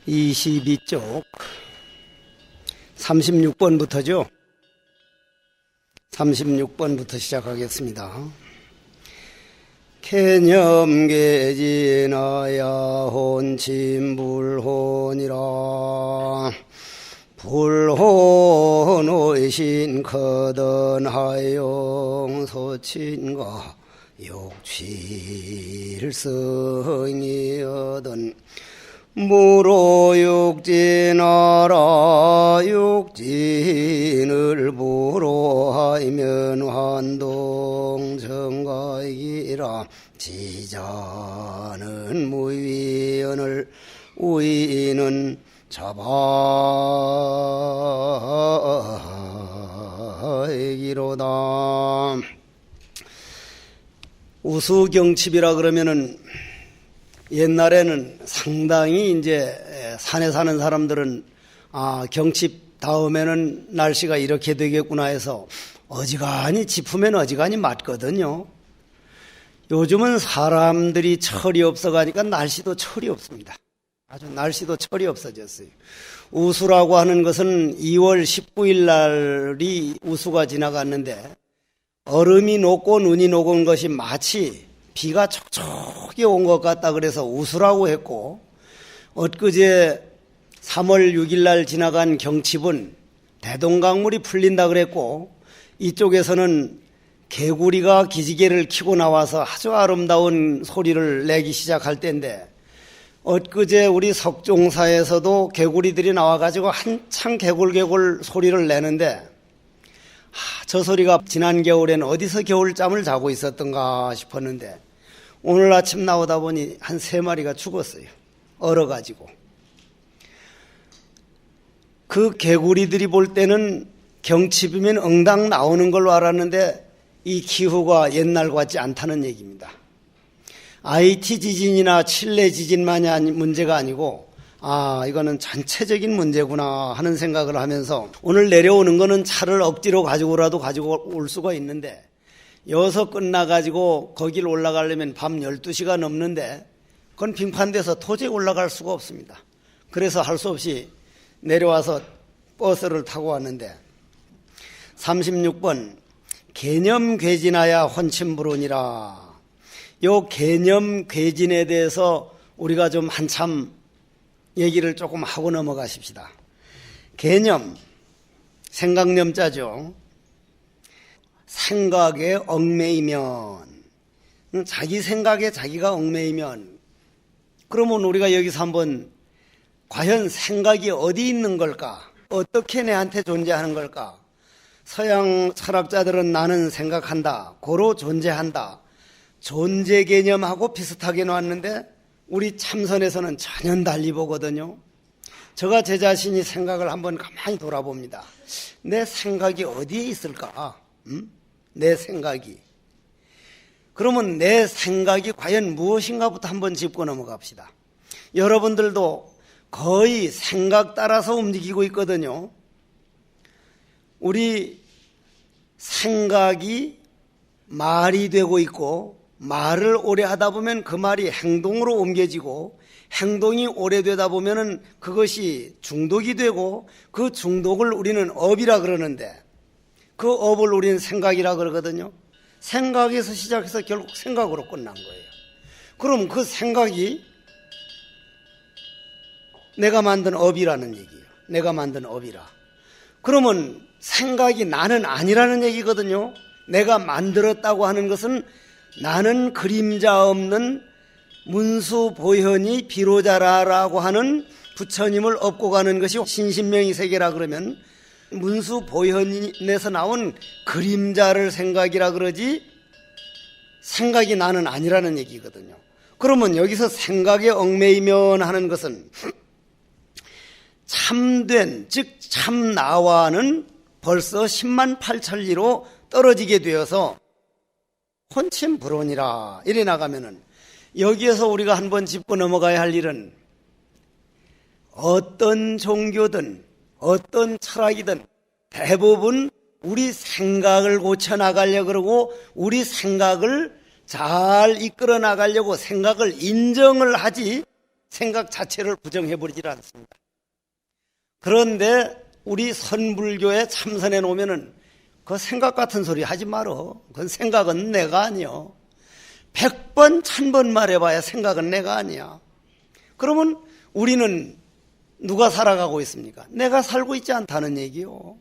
(22쪽) 36번부터죠. 36번부터 시작하겠습니다. 개념계진하야 혼침불혼이라 불혼의신 거던하용 소친과 욕칠성이여든 무로육진하라 육진을 무로하면 환동정가이라 지자는 무위연을 우위는 자바이기로다. 우수경칩이라 그러면은 옛날에는 상당히 이제 산에 사는 사람들은 경칩 다음에는 날씨가 이렇게 되겠구나 해서 어지간히 짚으면 어지간히 맞거든요. 요즘은 사람들이 철이 없어가니까 날씨도 철이 없습니다. 아주 날씨도 철이 없어졌어요. 우수라고 하는 것은 2월 19일 날이 우수가 지나갔는데 얼음이 녹고 눈이 녹은 것이 마치 비가 촉촉히 온 것 같다 그래서 우수라고 했고, 엊그제 3월 6일 날 지나간 경칩은 대동강물이 풀린다 그랬고, 이쪽에서는 개구리가 기지개를 켜고 나와서 아주 아름다운 소리를 내기 시작할 때인데, 엊그제 우리 석종사에서도 개구리들이 나와가지고 한창 개굴개굴 소리를 내는데, 저 소리가 지난 겨울엔 어디서 겨울잠을 자고 있었던가 싶었는데 오늘 아침 나오다 보니 한 3마리가 죽었어요. 얼어가지고. 그 개구리들이 볼 때는 경칩이면 응당 나오는 걸로 알았는데 이 기후가 옛날 같지 않다는 얘기입니다. IT 지진이나 칠레 지진만이 문제가 아니고 이거는 전체적인 문제구나 하는 생각을 하면서 오늘 내려오는 거는 차를 억지로 가지고라도 가지고 올 수가 있는데 여기서 끝나가지고 거길 올라가려면 밤 12시가 넘는데 그건 빙판돼서 도저히 올라갈 수가 없습니다. 그래서 할 수 없이 내려와서 버스를 타고 왔는데 36번 개념괴진하야 혼침불혼이라. 요 개념괴진에 대해서 우리가 좀 한참 얘기를 조금 하고 넘어가십시다. 개념, 생각념자죠. 생각에 얽매이면, 자기 생각에 자기가 얽매이면, 그러면 우리가 여기서 한번 과연 생각이 어디 있는 걸까? 어떻게 내한테 존재하는 걸까? 서양 철학자들은 나는 생각한다, 고로 존재한다, 존재 개념하고 비슷하게 놨는데 우리 참선에서는 전혀 달리 보거든요. 제가 제 자신이 생각을 한번 가만히 돌아봅니다. 내 생각이 어디에 있을까? 내 생각이. 그러면 내 생각이 과연 무엇인가부터 한번 짚고 넘어갑시다. 여러분들도 거의 생각 따라서 움직이고 있거든요. 우리 생각이 말이 되고 있고 말을 오래 하다 보면 그 말이 행동으로 옮겨지고 행동이 오래되다 보면 그것이 중독이 되고 그 중독을 우리는 업이라 그러는데 그 업을 우리는 생각이라 그러거든요. 생각에서 시작해서 결국 생각으로 끝난 거예요. 그럼 그 생각이 내가 만든 업이라는 얘기예요. 내가 만든 업이라. 그러면 생각이 나는 아니라는 얘기거든요. 내가 만들었다고 하는 것은 나는 그림자 없는 문수보현이 비로자라라고 하는 부처님을 업고 가는 것이 신신명의 세계라 그러면 문수보현에서 나온 그림자를 생각이라 그러지 생각이 나는 아니라는 얘기거든요. 그러면 여기서 생각에 얽매이면 하는 것은 참된, 즉 참나와는 벌써 10만 8천리로 떨어지게 되어서 혼침불온이라 이래 나가면은, 여기에서 우리가 한번 짚고 넘어가야 할 일은, 어떤 종교든 어떤 철학이든 대부분 우리 생각을 고쳐나가려고 그러고 우리 생각을 잘 이끌어 나가려고 생각을 인정을 하지 생각 자체를 부정해버리질 않습니다. 그런데 우리 선불교에 참선해 놓으면은 그 생각 같은 소리 하지 말어. 그건 생각은 내가 아니여. 100번 1000번 말해봐야 생각은 내가 아니야. 그러면 우리는 누가 살아가고 있습니까? 내가 살고 있지 않다는 얘기요.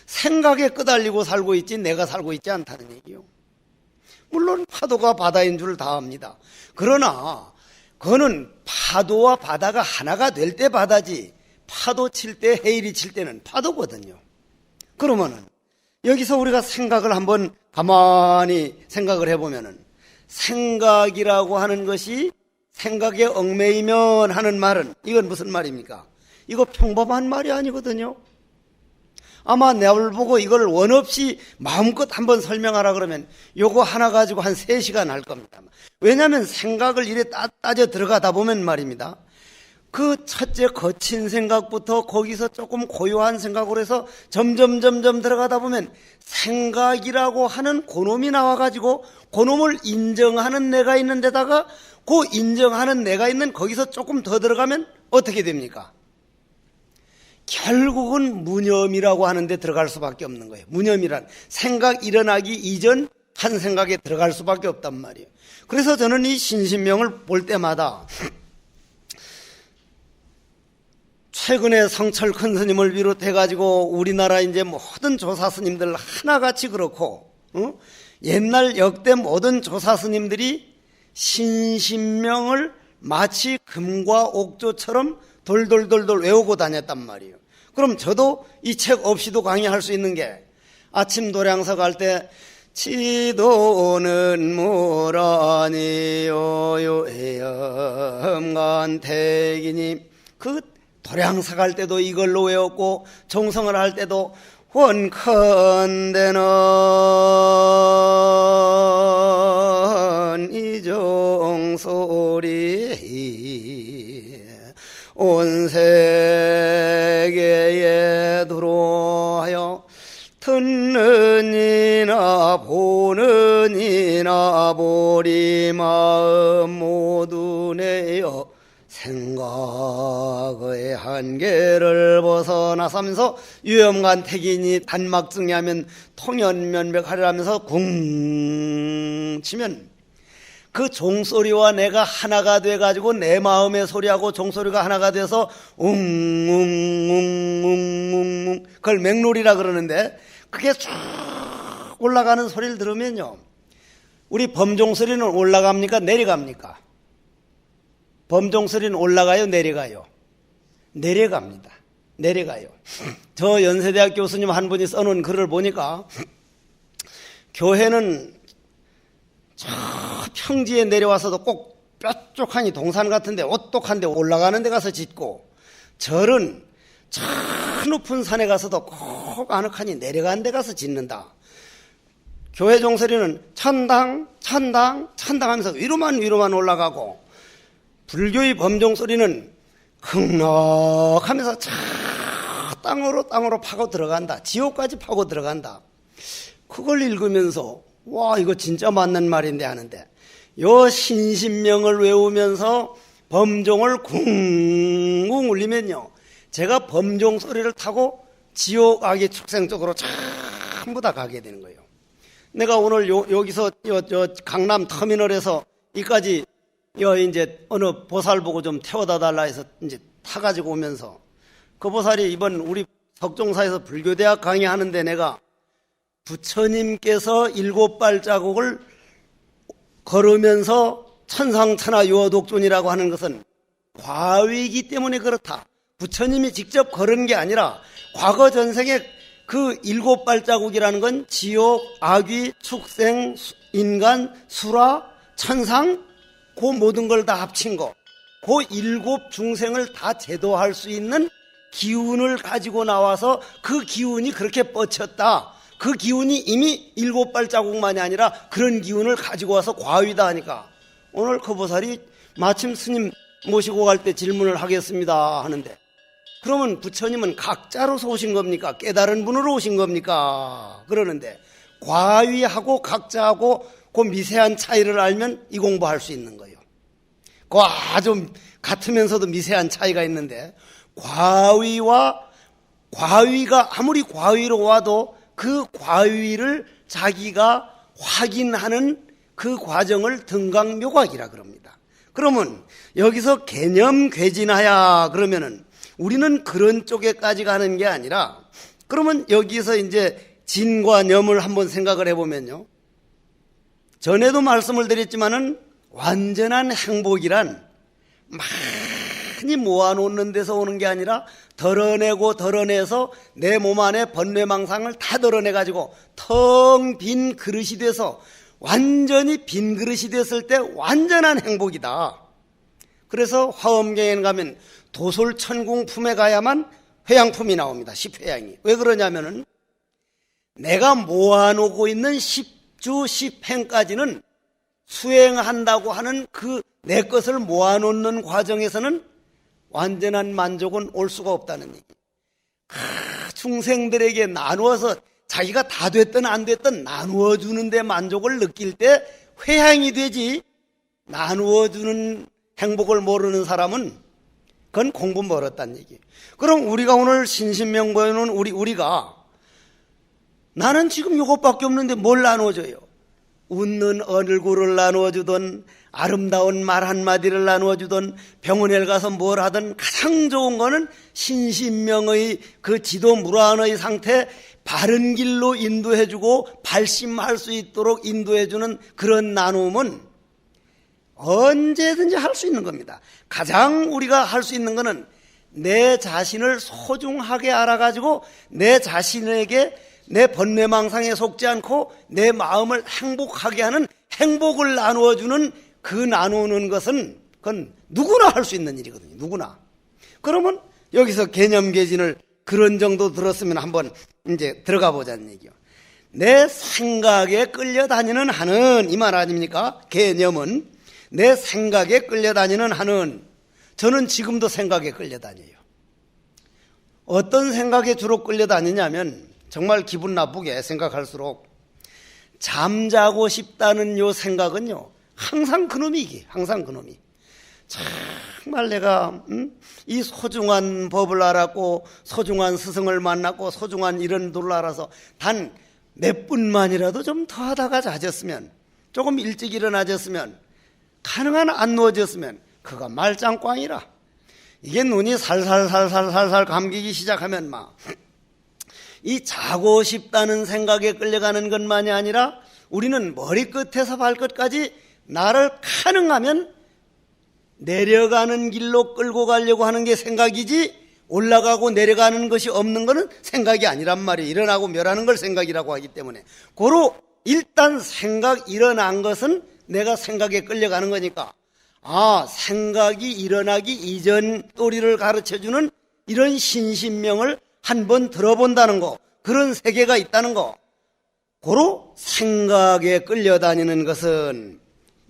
생각에 끄달리고 살고 있지 내가 살고 있지 않다는 얘기요. 물론 파도가 바다인 줄 다 압니다. 그러나 그거는 파도와 바다가 하나가 될 때 바다지, 파도 칠 때, 해일이 칠 때는 파도거든요. 그러면은 여기서 우리가 생각을 한번 가만히 생각을 해보면은, 생각이라고 하는 것이 생각에 얽매이면 하는 말은, 이건 무슨 말입니까? 이거 평범한 말이 아니거든요. 아마 내가 보고 이걸 원 없이 마음껏 한번 설명하라 그러면 요거 하나 가지고 한 3시간 할 겁니다. 왜냐하면 생각을 이래 따져 들어가다 보면 말입니다, 그 첫째 거친 생각부터 거기서 조금 고요한 생각으로 해서 점점 들어가다 보면 생각이라고 하는 고놈이 나와가지고 고놈을 인정하는 내가 있는 데다가 그 인정하는 내가 있는 거기서 조금 더 들어가면 어떻게 됩니까? 결국은 무념이라고 하는데 들어갈 수밖에 없는 거예요. 무념이란 생각 일어나기 이전 한 생각에 들어갈 수밖에 없단 말이에요. 그래서 저는 이 신신명을 볼 때마다 최근에 성철 큰 스님을 비롯해가지고 우리나라 이제 모든 조사 스님들 하나같이 그렇고, 옛날 역대 모든 조사 스님들이 신신명을 마치 금과 옥조처럼 돌돌 외우고 다녔단 말이에요. 그럼 저도 이 책 없이도 강의할 수 있는 게, 아침 도량서 갈 때 지도는 무라니요 염간택이니, 그 도량서 갈 때도 이걸로 외웠고 종성을 할 때도 원컨대는 이종소리 온 세계에 들어하여 듣는 이나 보는 이나 보리 마음 모두 내어 생각의 한계를 벗어나서면서 유염간택이니 단막증이 하면 통연면백하리라면서 궁 치면 그 종소리와 내가 하나가 돼가지고 내 마음의 소리하고 종소리가 하나가 돼서 웅웅웅웅웅, 그걸 맹놀이라 그러는데, 그게 쭉 올라가는 소리를 들으면요, 우리 범종소리는 올라갑니까 내려갑니까? 범종소리는 올라가요 내려가요? 내려갑니다. 내려가요. 저 연세대학 교수님 한 분이 써놓은 글을 보니까, 교회는 저 평지에 내려와서도 꼭 뾰족하니 동산 같은데 오똑한데 올라가는 데 가서 짓고, 절은 저 높은 산에 가서도 꼭 아늑하니 내려가는 데 가서 짓는다. 교회 종소리는 천당 하면서 위로만 올라가고, 불교의 범종소리는 킁넉하면서 저 땅으로 파고 들어간다. 지옥까지 파고 들어간다. 그걸 읽으면서 와, 이거 진짜 맞는 말인데 하는데, 요 신신명을 외우면서 범종을 쿵쿵 울리면요, 제가 범종 소리를 타고 지옥 악의 축생 쪽으로 전부 다 가게 되는 거예요. 내가 오늘 여기서 강남 터미널에서 이까지 이제 어느 보살 보고 좀 태워다 달라 해서 이제 타가지고 오면서, 그 보살이 이번 우리 석종사에서 불교대학 강의하는데 내가 부처님께서 7발자국을 걸으면서 천상천하 유어독존이라고 하는 것은 과위이기 때문에 그렇다. 부처님이 직접 걸은 게 아니라 과거 전생에 그 7발자국이라는 건 지옥, 악귀, 축생, 인간, 수라, 천상, 그 모든 걸 다 합친 거, 그 7 중생을 다 제도할 수 있는 기운을 가지고 나와서 그 기운이 그렇게 뻗쳤다. 그 기운이 이미 7발자국만이 아니라 그런 기운을 가지고 와서 과위다 하니까 오늘 거보살이 마침 스님 모시고 갈 때 질문을 하겠습니다 하는데, 그러면 부처님은 각자로서 오신 겁니까? 깨달은 분으로 오신 겁니까? 그러는데 과위하고 각자하고 그 미세한 차이를 알면 이 공부할 수 있는 거예요. 그 아주 같으면서도 미세한 차이가 있는데, 과위가 아무리 과위로 와도 그 과위를 자기가 확인하는 그 과정을 등각묘각이라 그럽니다. 그러면 여기서 개념 괴진하야 그러면은 우리는 그런 쪽에까지 가는 게 아니라, 그러면 여기서 이제 진과 념을 한번 생각을 해보면요, 전에도 말씀을 드렸지만은 완전한 행복이란 많이 모아놓는 데서 오는 게 아니라 덜어내고 덜어내서 내 몸 안에 번뇌망상을 다 덜어내가지고 텅 빈 그릇이 돼서 완전히 빈 그릇이 됐을 때 완전한 행복이다. 그래서 화엄경에 가면 도솔천궁 품에 가야만 회양품이 나옵니다. 10회양이. 왜 그러냐면은 내가 모아놓고 있는 10주 10행까지는 수행한다고 하는 그 내 것을 모아놓는 과정에서는 완전한 만족은 올 수가 없다는 얘기. 중생들에게 나누어서 자기가 다 됐든 안 됐든 나누어 주는데 만족을 느낄 때 회향이 되지, 나누어 주는 행복을 모르는 사람은 그건 공부 멀었다는 얘기. 그럼 우리가 오늘 신신명보에는 우리가 나는 지금 이것밖에 없는데 뭘 나누어줘요? 웃는 얼굴을 나누어주던, 아름다운 말 한마디를 나누어주던, 병원에 가서 뭘 하든 가장 좋은 거는 신신명의 그 지도무란의 상태, 바른 길로 인도해주고 발심할 수 있도록 인도해주는 그런 나눔은 언제든지 할 수 있는 겁니다. 가장 우리가 할 수 있는 거는 내 자신을 소중하게 알아가지고 내 자신에게 내 번뇌망상에 속지 않고 내 마음을 행복하게 하는 행복을 나누어주는 그 나누는 것은 그건 누구나 할 수 있는 일이거든요. 누구나. 그러면 여기서 개념개진을 그런 정도 들었으면 한번 이제 들어가 보자는 얘기요. 내 생각에 끌려다니는 한은, 이 말 아닙니까? 개념은 내 생각에 끌려다니는 한은, 저는 지금도 생각에 끌려다녀요. 어떤 생각에 주로 끌려다니냐면 정말 기분 나쁘게 생각할수록 잠자고 싶다는 요 생각은요, 항상 그놈이 이게, 항상 그놈이. 정말 내가 이 소중한 법을 알았고 소중한 스승을 만났고 소중한 이런 도를 알아서 단 몇 분만이라도 좀 더 하다가 자졌으면, 조금 일찍 일어나졌으면, 가능한 안 누워졌으면 그가 말짱꽝이라. 이게 눈이 살살살살살살 감기기 시작하면 막 이 자고 싶다는 생각에 끌려가는 것만이 아니라 우리는 머리끝에서 발끝까지 나를 가능하면 내려가는 길로 끌고 가려고 하는 게 생각이지, 올라가고 내려가는 것이 없는 것은 생각이 아니란 말이에요. 일어나고 멸하는 걸 생각이라고 하기 때문에. 고로 일단 생각 일어난 것은 내가 생각에 끌려가는 거니까, 생각이 일어나기 이전 또리를 가르쳐주는 이런 신신명을 한번 들어본다는 거, 그런 세계가 있다는 거. 고로 생각에 끌려다니는 것은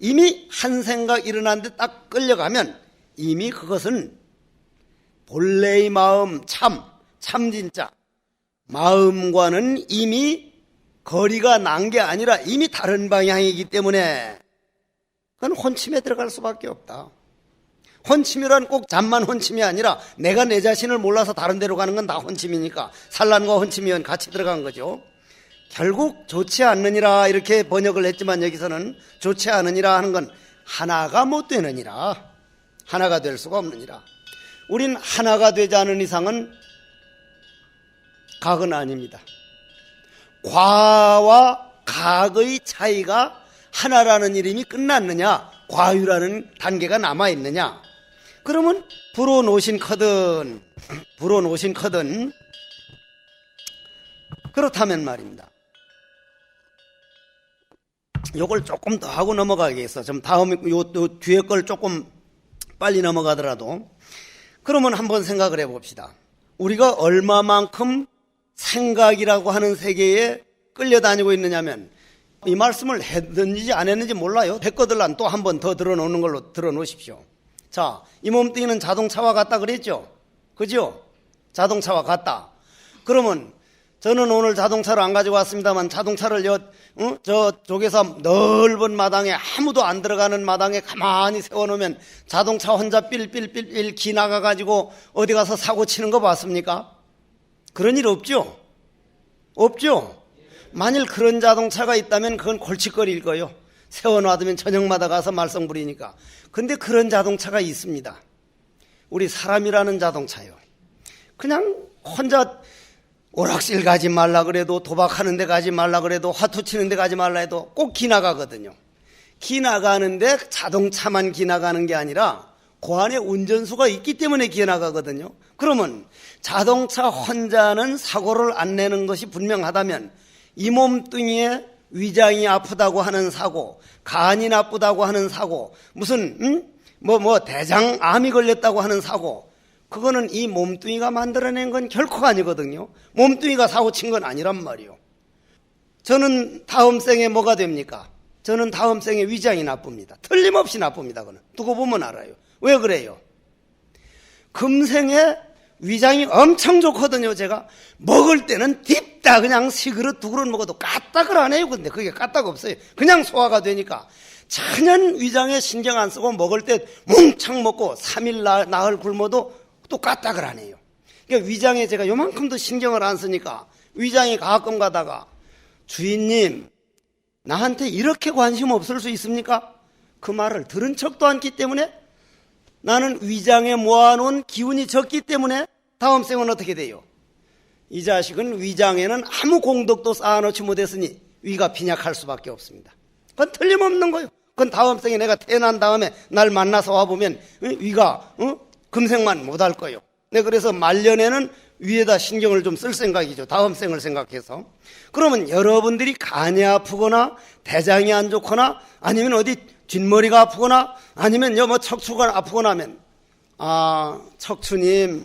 이미 한 생각 일어난 데 딱 끌려가면 이미 그것은 본래의 마음, 참 진짜 마음과는 이미 거리가 난 게 아니라 이미 다른 방향이기 때문에 그건 혼침에 들어갈 수밖에 없다. 혼침이란 꼭 잠만 혼침이 아니라 내가 내 자신을 몰라서 다른 데로 가는 건 다 혼침이니까 산란과 혼침이 같이 들어간 거죠. 결국 좋지 않느니라 이렇게 번역을 했지만 여기서는 좋지 않으니라 하는 건 하나가 못 되느니라, 하나가 될 수가 없느니라. 우린 하나가 되지 않은 이상은 각은 아닙니다. 과와 각의 차이가 하나라는 이름이 끝났느냐, 과유라는 단계가 남아있느냐. 그러면 불어놓으신 커든 그렇다면 말입니다. 요걸 조금 더 하고 넘어가겠어. 좀 다음에 요 뒤에 걸 조금 빨리 넘어가더라도. 그러면 한번 생각을 해봅시다. 우리가 얼마만큼 생각이라고 하는 세계에 끌려다니고 있느냐면, 이 말씀을 했는지 안 했는지 몰라요. 했거들란 또 한 번 더 들어놓는 걸로 들어놓으십시오. 자, 이 몸뚱이는 자동차와 같다 그랬죠? 그죠? 자동차와 같다. 그러면 저는 오늘 자동차를 안 가지고 왔습니다만, 자동차를 저쪽에서 넓은 마당에, 아무도 안 들어가는 마당에 가만히 세워놓으면 자동차 혼자 삘삘삘 기 나가가지고 어디 가서 사고 치는 거 봤습니까? 그런 일 없죠? 없죠? 만일 그런 자동차가 있다면 그건 골칫거리일 거예요. 세워놔두면 저녁마다 가서 말썽 부리니까. 근데 그런 자동차가 있습니다. 우리 사람이라는 자동차요. 그냥 혼자 오락실 가지 말라 그래도, 도박하는 데 가지 말라 그래도, 화투 치는 데 가지 말라 해도 꼭 기 나가거든요. 기 나가는데 자동차만 기 나가는 게 아니라 그 안에 운전수가 있기 때문에 기 나가거든요. 그러면 자동차 혼자는 사고를 안 내는 것이 분명하다면, 이 몸뚱이에 위장이 아프다고 하는 사고, 간이 나쁘다고 하는 사고, 무슨 대장암이 걸렸다고 하는 사고, 그거는 이 몸뚱이가 만들어낸 건 결코 아니거든요. 몸뚱이가 사고 친 건 아니란 말이요. 저는 다음 생에 뭐가 됩니까? 저는 다음 생에 위장이 나쁩니다. 틀림없이 나쁩니다. 그는 두고 보면 알아요. 왜 그래요? 금생에 위장이 엄청 좋거든요. 제가 먹을 때는 딥다 그냥 시그릇 두 그릇 먹어도 까딱을 안 해요. 근데 그게 까딱 없어요. 그냥 소화가 되니까 천연 위장에 신경 안 쓰고 먹을 때 뭉창 먹고 3일 나흘 굶어도 또 까딱을 안 해요. 그러니까 위장에 제가 요만큼도 신경을 안 쓰니까 위장이 가끔 가다가, 주인님 나한테 이렇게 관심 없을 수 있습니까? 그 말을 들은 척도 않기 때문에, 나는 위장에 모아놓은 기운이 적기 때문에 다음 생은 어떻게 돼요? 이 자식은 위장에는 아무 공덕도 쌓아놓지 못했으니 위가 빈약할 수밖에 없습니다. 그건 틀림없는 거예요. 그건 다음 생에 내가 태어난 다음에 날 만나서 와보면 위가 금생만 못할 거예요. 네, 그래서 말년에는 위에다 신경을 좀 쓸 생각이죠. 다음 생을 생각해서. 그러면 여러분들이 간이 아프거나 대장이 안 좋거나 아니면 어디 뒷머리가 아프거나 아니면 척추가 아프거나 하면, 척추님,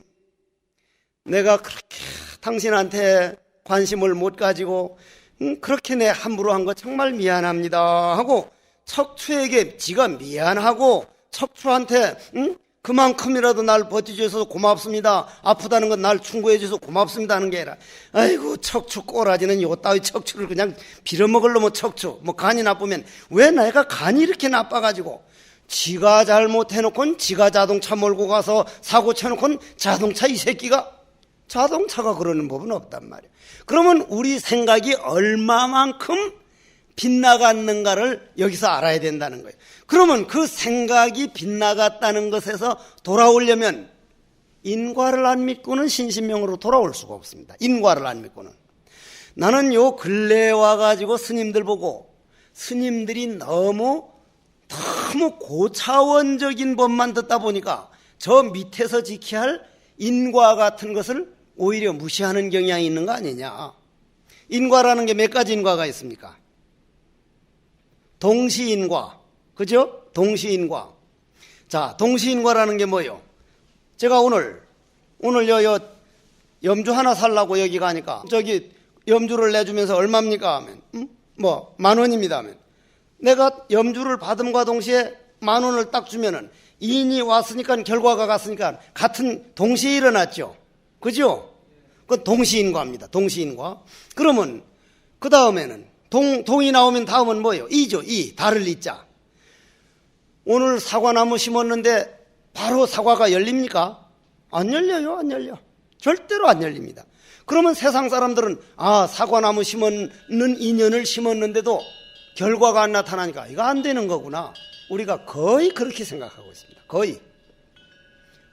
내가 그렇게 당신한테 관심을 못 가지고 그렇게 내 함부로 한 거 정말 미안합니다 하고, 척추에게 지가 미안하고 척추한테 그만큼이라도 날 버텨줘서 고맙습니다, 아프다는 건 날 충고해줘서 고맙습니다 하는 게 아니라, 아이고 척추 꼬라지는 요 따위 척추를 그냥 빌어먹으려면 척추, 간이 나쁘면 왜 내가 간이 이렇게 나빠가지고, 지가 잘못해놓고는 지가 자동차 몰고 가서 사고 쳐놓고는 자동차 이 새끼가, 자동차가 그러는 법은 없단 말이에요. 그러면 우리 생각이 얼마만큼 빗나갔는가를 여기서 알아야 된다는 거예요. 그러면 그 생각이 빗나갔다는 것에서 돌아오려면 인과를 안 믿고는 신신명으로 돌아올 수가 없습니다. 인과를 안 믿고는. 나는 요 근래에 와가지고 스님들 보고, 스님들이 너무 고차원적인 법만 듣다 보니까 저 밑에서 지켜야 할 인과 같은 것을 오히려 무시하는 경향이 있는 거 아니냐. 인과라는 게 몇 가지 인과가 있습니까? 동시인과, 그죠? 동시인과. 자, 동시인과라는 게 뭐예요? 제가 오늘 염주 하나 살라고 여기 가니까 저기 염주를 내주면서 얼마입니까 하면 10,000원입니다 하면, 내가 염주를 받음과 동시에 10,000원을 딱 주면은 인이 왔으니까 결과가 갔으니까 같은 동시에 일어났죠. 그죠? 그건 동시인과입니다. 동시인과. 그러면 그 다음에는 동이 나오면 다음은 뭐예요? 이죠. 이, 달을 이자. 오늘 사과나무 심었는데 바로 사과가 열립니까? 안 열려요. 안 열려. 절대로 안 열립니다. 그러면 세상 사람들은 사과나무 심는 인연을 심었는데도 결과가 안 나타나니까 이거 안 되는 거구나. 우리가 거의 그렇게 생각하고 있습니다. 거의.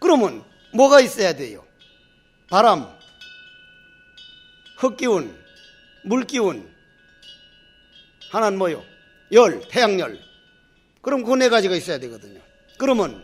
그러면 뭐가 있어야 돼요? 바람, 흙기운, 물기운, 하나는 뭐요? 열, 태양열. 그럼 그 네 가지가 있어야 되거든요. 그러면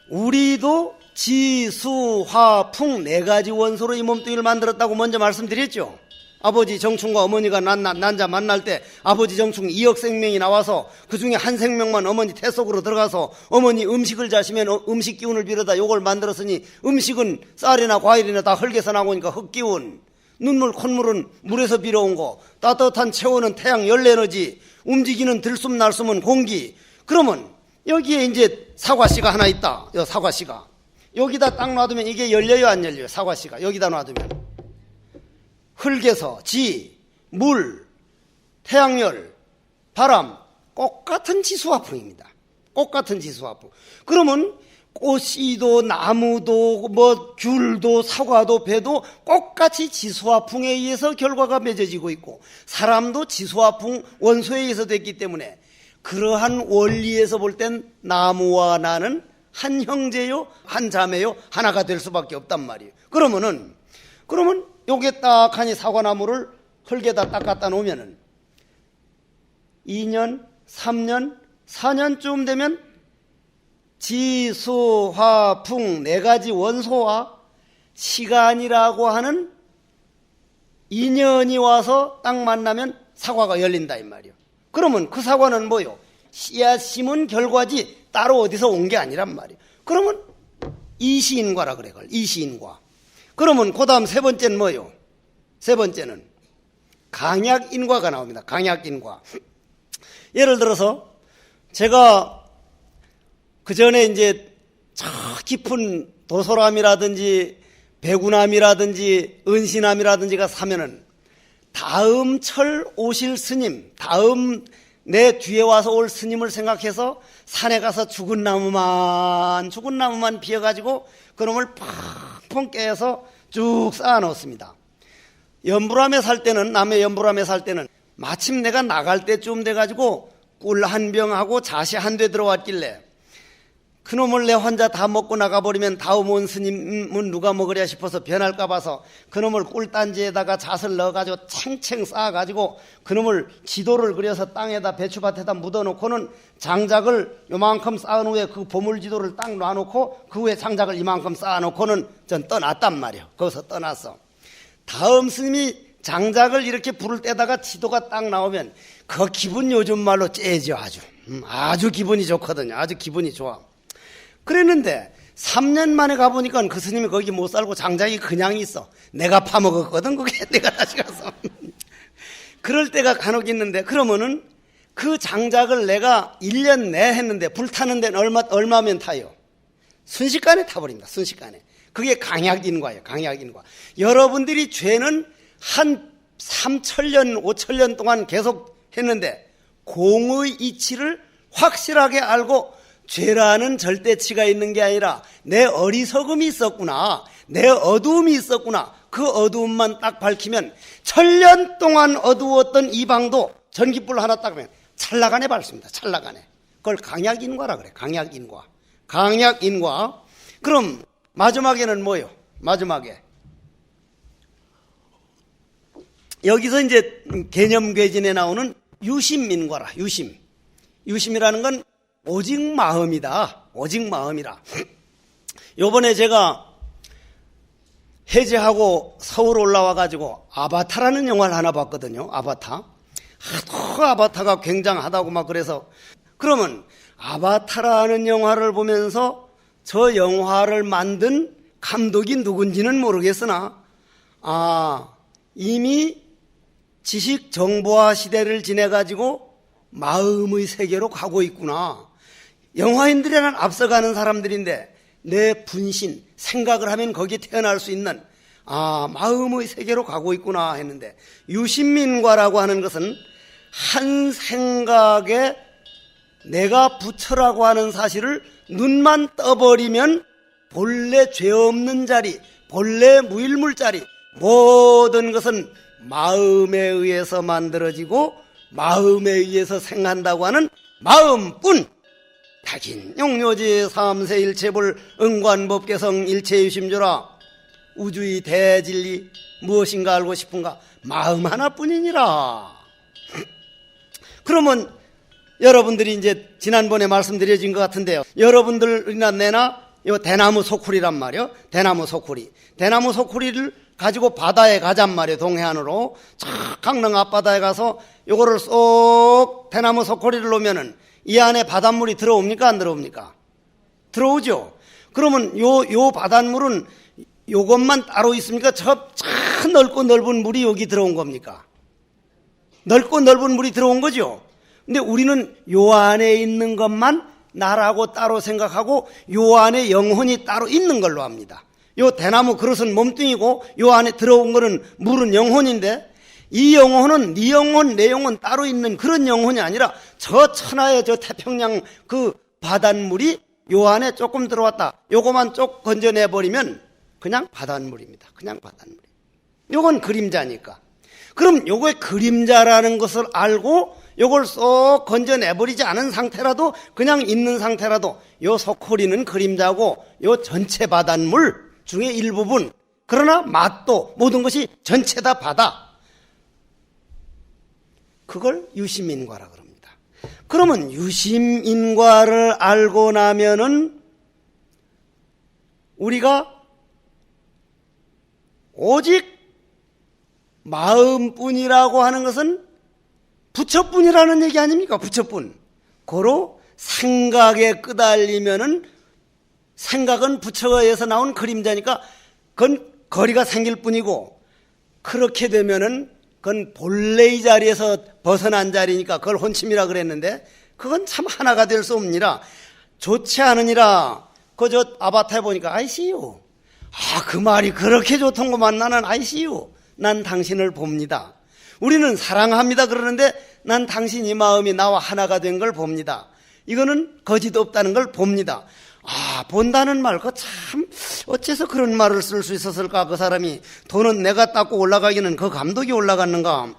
우리도 지, 수, 화, 풍 네 가지 원소로 이 몸뚱이를 만들었다고 먼저 말씀드렸죠. 아버지 정충과 어머니가 난자 만날 때 아버지 정충 2억 생명이 나와서 그 중에 한 생명만 어머니 태 속으로 들어가서 어머니 음식을 자시면 음식 기운을 빌어다 요걸 만들었으니 음식은 쌀이나 과일이나 다 흙에서 나오니까 흙기운, 눈물 콧물은 물에서 빌어온 거, 따뜻한 체온은 태양 열에너지, 움직이는 들숨 날숨은 공기. 그러면 여기에 이제 사과씨가 하나 있다. 요 사과씨가 여기다 딱 놔두면 이게 열려요 안 열려요? 사과씨가 여기다 놔두면 흙에서 지, 물, 태양열, 바람, 똑같은 지수화풍입니다. 똑같은 지수화풍. 그러면 꽃씨도 나무도 뭐 귤도 사과도 배도 똑같이 지수화풍에 의해서 결과가 맺어지고 있고 사람도 지수화풍 원소에 의해서 됐기 때문에 그러한 원리에서 볼 땐 나무와 나는 한 형제요 한 자매요 하나가 될 수밖에 없단 말이에요. 그러면 요게 딱 하니 사과나무를 흙에다 딱 갖다 놓으면은 2년, 3년, 4년쯤 되면 지수, 화, 풍 네 가지 원소와 시간이라고 하는 인연이 와서 딱 만나면 사과가 열린다 이 말이에요. 그러면 그 사과는 뭐요? 씨앗 심은 결과지 따로 어디서 온 게 아니란 말이에요. 그러면 이시인과라 그래. 이시인과. 그러면 그 다음 세 번째는 뭐요? 세 번째는 강약인과가 나옵니다. 강약인과. 예를 들어서 제가 그 전에 이제 저 깊은 도소람이라든지 배구남이라든지 은신암이라든지가 사면은 다음 철 오실 스님, 다음 내 뒤에 와서 올 스님을 생각해서 산에 가서 죽은 나무만 비어가지고 그놈을 펑펑 깨서 쭉 쌓아 놓습니다. 연불암에 살 때는, 남해 연불암에 살 때는 마침 내가 나갈 때쯤 돼가지고 꿀 한 병하고 자시 한 대 들어왔길래 그놈을 내 혼자 다 먹고 나가버리면 다음 온 스님은 누가 먹으랴 싶어서 변할까 봐서 그놈을 꿀단지에다가 잣을 넣어가지고 챙챙 쌓아가지고 그놈을 지도를 그려서 땅에다 배추밭에다 묻어놓고는 장작을 요만큼 쌓은 후에 그 보물지도를 딱 놔놓고 그 후에 장작을 이만큼 쌓아놓고는 전 떠났단 말이에요. 거기서 떠났어. 다음 스님이 장작을 이렇게 불을 떼다가 지도가 딱 나오면 그 기분 요즘 말로 째죠. 아주 기분이 좋거든요. 아주 기분이 좋아. 그랬는데 3년 만에 가보니까 그 스님이 거기 못 살고 장작이 그냥 있어. 내가 파먹었거든 그게. 내가 다시 가서 그럴 때가 간혹 있는데 그러면은 그 장작을 내가 1년 내 했는데 불타는 데는 얼마면 타요? 순식간에 타버립니다. 순식간에. 그게 강약인과예요. 강약인과. 여러분들이 죄는 한 3천년 5천년 동안 계속 했는데 공의 이치를 확실하게 알고 죄라는 절대치가 있는 게 아니라 내 어리석음이 있었구나, 내 어두움이 있었구나, 그 어두움만 딱 밝히면 천년 동안 어두웠던 이 방도 전깃불 하나 딱 하면 찰나간에 밝습니다. 찰나간에. 그걸 강약인과라 그래. 강약인과. 강약인과. 그럼 마지막에는 뭐요? 마지막에 여기서 이제 개념괴진에 나오는 유심인과라. 유심이라는 건 오직 마음이다. 오직 마음이라. 요번에 제가 해제하고 서울 올라와가지고 아바타라는 영화를 하나 봤거든요. 아바타. 하도 아바타가 굉장하다고 막 그래서 그러면 아바타라는 영화를 보면서 저 영화를 만든 감독이 누군지는 모르겠으나 이미 지식 정보화 시대를 지내가지고 마음의 세계로 가고 있구나. 영화인들에는 앞서가는 사람들인데 내 분신, 생각을 하면 거기에 태어날 수 있는 마음의 세계로 가고 있구나 했는데 유심민과라고 하는 것은 한 생각에 내가 부처라고 하는 사실을 눈만 떠버리면 본래 죄 없는 자리, 본래 무일물 자리 모든 것은 마음에 의해서 만들어지고 마음에 의해서 생한다고 하는 마음뿐. 타긴 용료지 삼세 일체불 응관법계성 일체유심조라. 우주의 대진리 무엇인가 알고 싶은가? 마음 하나뿐이니라. 그러면 여러분들이 이제 지난번에 말씀드려진 것 같은데요. 여러분들이나 내나 이 대나무 소쿠리란 말이요. 대나무 소쿠리를 가지고 바다에 가잔 말이에요. 동해안으로 쫙 강릉 앞바다에 가서 요거를 쏙 대나무 소코리를 놓으면은 이 안에 바닷물이 들어옵니까 안 들어옵니까? 들어오죠. 그러면 요 바닷물은 요것만 따로 있습니까? 저 넓고 넓은 물이 여기 들어온 겁니까? 넓고 넓은 물이 들어온 거죠. 근데 우리는 요 안에 있는 것만 나라고 따로 생각하고 요 안에 영혼이 따로 있는 걸로 합니다. 요 대나무 그릇은 몸뚱이고 요 안에 들어온 거는 물은 영혼인데, 이 영혼은 네 영혼 내 영혼 따로 있는 그런 영혼이 아니라 저 천하의 저 태평양 그 바닷물이 요 안에 조금 들어왔다. 요거만 쪽 건져내버리면 그냥 바닷물입니다. 그냥 바닷물. 요건 그림자니까. 그럼 요거의 그림자라는 것을 알고 요걸 쏙 건져내버리지 않은 상태라도, 그냥 있는 상태라도 요 소코리는 그림자고 요 전체 바닷물 중에 일부분, 그러나 맛도 모든 것이 전체 다 바다. 그걸 유심인과라 그럽니다. 그러면 유심인과를 알고 나면은 우리가 오직 마음뿐이라고 하는 것은 부처뿐이라는 얘기 아닙니까? 부처뿐. 고로 생각에 끄달리면은, 생각은 부처에 의해서 나온 그림자니까 그건 거리가 생길 뿐이고, 그렇게 되면은 그건 본래의 자리에서 벗어난 자리니까 그걸 혼침이라 그랬는데, 그건 참 하나가 될 수 없느니라. 좋지 않으니라. 저 아바타에 보니까 아이씨유. 그 말이 그렇게 좋던구만. 나는 아이씨유. 난 당신을 봅니다. 우리는 사랑합니다 그러는데 난 당신 이 마음이 나와 하나가 된 걸 봅니다. 이거는 거짓 없다는 걸 봅니다. 본다는 말, 그 참 어째서 그런 말을 쓸 수 있었을까? 그 사람이 돈은 내가 닦고 올라가기는 그 감독이 올라갔는가?